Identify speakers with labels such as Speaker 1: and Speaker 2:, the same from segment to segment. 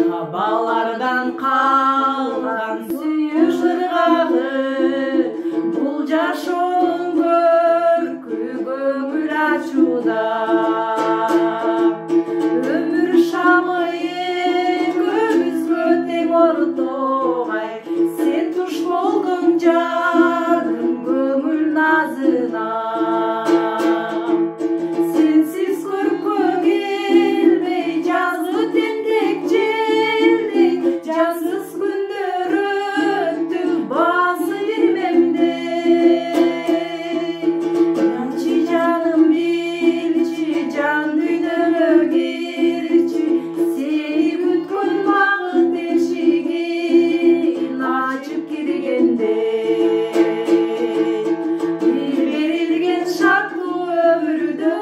Speaker 1: Babalardan kalgan suyuş ırgagı, bul жашоонун көркү көңүл ачууда. Өмүр шамы экөөбүзгө тең ортогай, сен туш болгон жаным көңүл назына. Сенсиз көркөм келбей жазгы тентек желдей, жазсыз күндөр өттү баасы бермемде. Жанчы жаным билчи, жан дүйнөгө кирчи, сени күткөн багыт эшигин ачып киргенде. Бир берилген шарттуу өмүрдө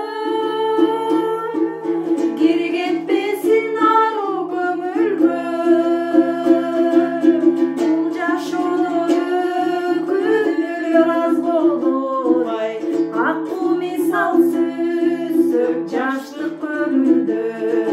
Speaker 1: киргетпесин аруу көңүлгө. Бул жашоону өкүнүлөр аз болбой, акуу мисал сүзсөк жаштык көңүлдө.